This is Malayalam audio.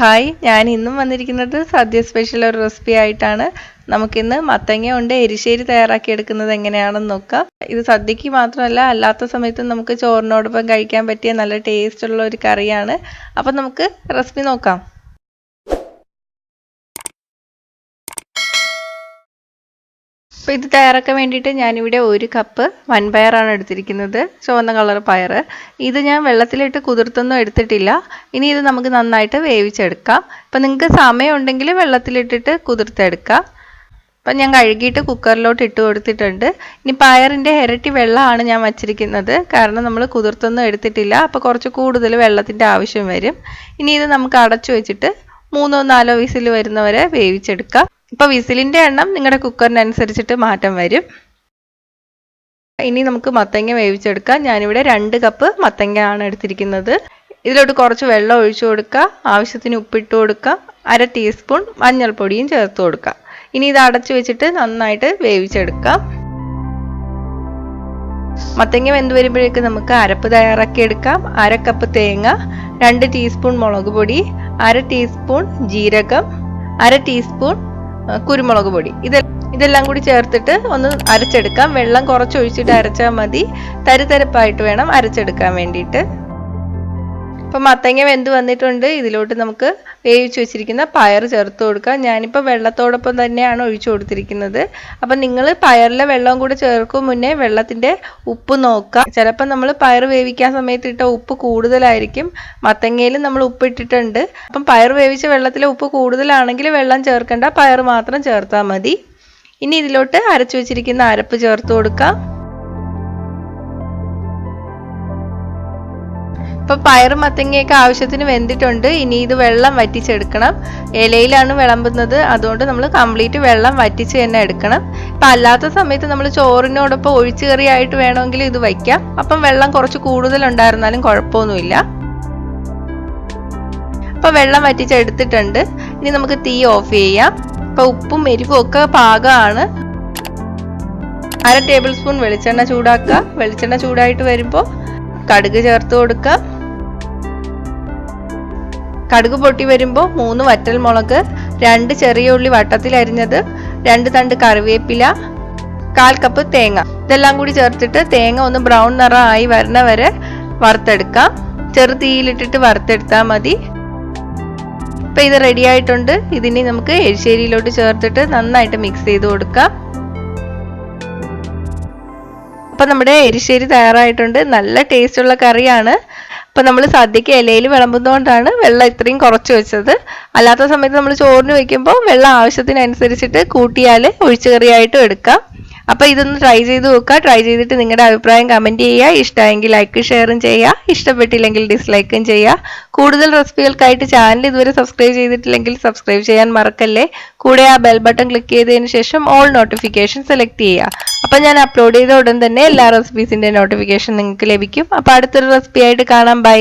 ഹായ്, ഞാൻ ഇന്നും വന്നിരിക്കുന്നത് സദ്യ സ്പെഷ്യൽ ഒരു റെസിപ്പി ആയിട്ടാണ്. നമുക്കിന്ന് മത്തങ്ങ കൊണ്ട് എരിശ്ശേരി തയ്യാറാക്കി എടുക്കുന്നത് എങ്ങനെയാണെന്ന് നോക്കാം. ഇത് സദ്യക്ക് മാത്രമല്ല, അല്ലാത്ത സമയത്തും നമുക്ക് ചോറിനോടൊപ്പം കഴിക്കാൻ പറ്റിയ നല്ല ടേസ്റ്റ് ഉള്ള ഒരു കറിയാണ്. അപ്പം നമുക്ക് റെസിപ്പി നോക്കാം. അപ്പോൾ ഇത് തയ്യാറാക്കാൻ വേണ്ടിയിട്ട് ഞാനിവിടെ 1 കപ്പ് വൻപയറാണ് എടുത്തിരിക്കുന്നത്, ചുവന്ന കളർ പയർ. ഇത് ഞാൻ വെള്ളത്തിലിട്ട് കുതിർത്തൊന്നും എടുത്തിട്ടില്ല. ഇനി ഇത് നമുക്ക് നന്നായിട്ട് വേവിച്ചെടുക്കാം. അപ്പോൾ നിങ്ങൾക്ക് സമയമുണ്ടെങ്കിൽ വെള്ളത്തിലിട്ടിട്ട് കുതിർത്തെടുക്കാം. അപ്പം ഞാൻ കഴുകിയിട്ട് കുക്കറിലോട്ട് ഇട്ട് കൊടുത്തിട്ടുണ്ട്. ഇനി പയറിൻ്റെ ഇരട്ടി വെള്ളമാണ് ഞാൻ വച്ചിരിക്കുന്നത്, കാരണം നമ്മൾ കുതിർത്തൊന്നും എടുത്തിട്ടില്ല. അപ്പോൾ കുറച്ച് കൂടുതൽ വെള്ളത്തിൻ്റെ ആവശ്യം വരും. ഇനി ഇത് നമുക്ക് അടച്ചു വെച്ചിട്ട് 3-4 വിസിൽ വരുന്നവരെ വേവിച്ചെടുക്കാം. ഇപ്പോൾ വിസിലിൻ്റെ എണ്ണം നിങ്ങളുടെ കുക്കറിനനുസരിച്ചിട്ട് മാറ്റം വരും. ഇനി നമുക്ക് മത്തങ്ങ വേവിച്ചെടുക്കാം. ഞാനിവിടെ 2 കപ്പ് മത്തങ്ങ ആണ് എടുത്തിരിക്കുന്നത്. ഇതിലോട്ട് കുറച്ച് വെള്ളം ഒഴിച്ചു കൊടുക്കുക, ആവശ്യത്തിന് ഉപ്പിട്ട് കൊടുക്കുക, 1/2 ടീസ്പൂൺ മഞ്ഞൾപ്പൊടിയും ചേർത്ത് കൊടുക്കുക. ഇനി ഇത് അടച്ചു വെച്ചിട്ട് നന്നായിട്ട് വേവിച്ചെടുക്കാം. മത്തങ്ങ വെന്ത് വരുമ്പോഴേക്ക് നമുക്ക് അരപ്പ് തയ്യാറാക്കി എടുക്കാം. 1/2 കപ്പ് തേങ്ങ, 2 ടീസ്പൂൺ മുളക് പൊടി, 1/2 ടീസ്പൂൺ ജീരകം, 1/2 ടീസ്പൂൺ കുരുമുളക് പൊടി, ഇതെല്ലാം കൂടി ചേർത്തിട്ട് ഒന്ന് അരച്ചെടുക്കാം. വെള്ളം കുറച്ച് ഒഴിച്ചിട്ട് അരച്ചാൽ മതി. തരിതരപ്പായിട്ട് വേണം അരച്ചെടുക്കാൻ വേണ്ടിയിട്ട്. ഇപ്പം മത്തങ്ങ വെന്ത് വന്നിട്ടുണ്ട്. ഇതിലോട്ട് നമുക്ക് വേവിച്ച് വെച്ചിരിക്കുന്ന പയർ ചേർത്ത് കൊടുക്കാം. ഞാനിപ്പോൾ വെള്ളത്തോടൊപ്പം തന്നെയാണ് ഒഴിച്ചു കൊടുത്തിരിക്കുന്നത്. അപ്പം നിങ്ങൾ പയറിലെ വെള്ളം കൂടെ ചേർക്കും മുന്നേ വെള്ളത്തിൻ്റെ ഉപ്പ് നോക്കാം. ചിലപ്പോൾ നമ്മൾ പയർ വേവിക്കാൻ സമയത്ത് ഇട്ട ഉപ്പ് കൂടുതലായിരിക്കും. മത്തങ്ങയിൽ നമ്മൾ ഉപ്പ് ഇട്ടിട്ടുണ്ട്. അപ്പം പയർ വേവിച്ച വെള്ളത്തിലെ ഉപ്പ് കൂടുതലാണെങ്കിൽ വെള്ളം ചേർക്കേണ്ട, പയർ മാത്രം ചേർത്താൽ മതി. ഇനി ഇതിലോട്ട് അരച്ചു വെച്ചിരിക്കുന്ന അരപ്പ് ചേർത്ത് കൊടുക്കാം. ഇപ്പോൾ പയറും മത്തങ്ങയൊക്കെ ആവശ്യത്തിന് വെന്തിട്ടുണ്ട്. ഇനി ഇത് വെള്ളം വറ്റിച്ചെടുക്കണം. ഇലയിലാണ് വിളമ്പുന്നത്, അതുകൊണ്ട് നമ്മൾ കംപ്ലീറ്റ് വെള്ളം വറ്റിച്ച് തന്നെ എടുക്കണം. ഇപ്പം അല്ലാത്ത സമയത്ത് നമ്മൾ ചോറിനോടൊപ്പം ഒഴിച്ചു കറിയായിട്ട് വേണമെങ്കിൽ ഇത് വയ്ക്കാം. അപ്പം വെള്ളം കുറച്ച് കൂടുതലുണ്ടായിരുന്നാലും കുഴപ്പമൊന്നുമില്ല. അപ്പോൾ വെള്ളം വറ്റിച്ചെടുത്തിട്ടുണ്ട്. ഇനി നമുക്ക് തീ ഓഫ് ചെയ്യാം. ഇപ്പോൾ ഉപ്പും എരിവും ഒക്കെ പാകമാണ്. 1/2 ടേബിൾ സ്പൂൺ വെളിച്ചെണ്ണ ചൂടാക്കുക. വെളിച്ചെണ്ണ ചൂടായിട്ട് വരുമ്പോൾ കടുക് ചേർത്ത് കൊടുക്കുക. കടുക് പൊട്ടി വരുമ്പോൾ 3 വറ്റൽമുളക്, 2 ചെറിയ ഉള്ളി വട്ടത്തിൽ അരിഞ്ഞത്, 2 തണ്ട് കറിവേപ്പില, 1/4 കപ്പ് തേങ്ങ, ഇതെല്ലാം കൂടി ചേർത്തിട്ട് തേങ്ങ ഒന്ന് ബ്രൗൺ നിറമായി വരുന്ന വരെ വറുത്തെടുക്കാം. ചെറു തീയിലിട്ടിട്ട് വറുത്തെടുത്താൽ മതി. ഇപ്പം ഇത് റെഡി ആയിട്ടുണ്ട്. ഇതിനി നമുക്ക് എരിശ്ശേരിയിലോട്ട് ചേർത്തിട്ട് നന്നായിട്ട് മിക്സ് ചെയ്ത് കൊടുക്കാം. അപ്പം നമ്മുടെ എരിശ്ശേരി തയ്യാറായിട്ടുണ്ട്. നല്ല ടേസ്റ്റുള്ള കറിയാണ്. അപ്പം നമ്മൾ സദ്യക്ക് ഇലയിൽ വിളമ്പുന്നതുകൊണ്ടാണ് വെള്ളം ഇത്രയും കുറച്ച് വെച്ചത്. അല്ലാത്ത സമയത്ത് നമ്മൾ ചോറിന് വയ്ക്കുമ്പോൾ വെള്ളം ആവശ്യത്തിനനുസരിച്ചിട്ട് കൂട്ടിയാൽ ഒഴിച്ചു കറിയായിട്ടും എടുക്കാം. അപ്പോൾ ഇതൊന്ന് ട്രൈ ചെയ്ത് നോക്കുക. ട്രൈ ചെയ്തിട്ട് നിങ്ങളുടെ അഭിപ്രായം കമൻറ്റ് ചെയ്യുക. ഇഷ്ടമായെങ്കിൽ ലൈക്ക് ഷെയറും ചെയ്യുക, ഇഷ്ടപ്പെട്ടില്ലെങ്കിൽ ഡിസ്ലൈക്കും ചെയ്യുക. കൂടുതൽ റെസിപ്പികൾക്കായിട്ട് ചാനൽ ഇതുവരെ സബ്സ്ക്രൈബ് ചെയ്തിട്ടില്ലെങ്കിൽ സബ്സ്ക്രൈബ് ചെയ്യാൻ മറക്കല്ലേ. കൂടെ ആ ബെൽ ബട്ടൺ ക്ലിക്ക് ചെയ്തതിന് ശേഷം ഓൾ നോട്ടിഫിക്കേഷൻ സെലക്ട് ചെയ്യുക. അപ്പം ഞാൻ അപ്ലോഡ് ചെയ്ത ഉടൻ തന്നെ എല്ലാ റെസിപ്പീസിൻ്റെ നോട്ടിഫിക്കേഷൻ നിങ്ങൾക്ക് ലഭിക്കും. അപ്പോൾ അടുത്തൊരു റെസിപ്പി ആയിട്ട് കാണാം. ബൈ.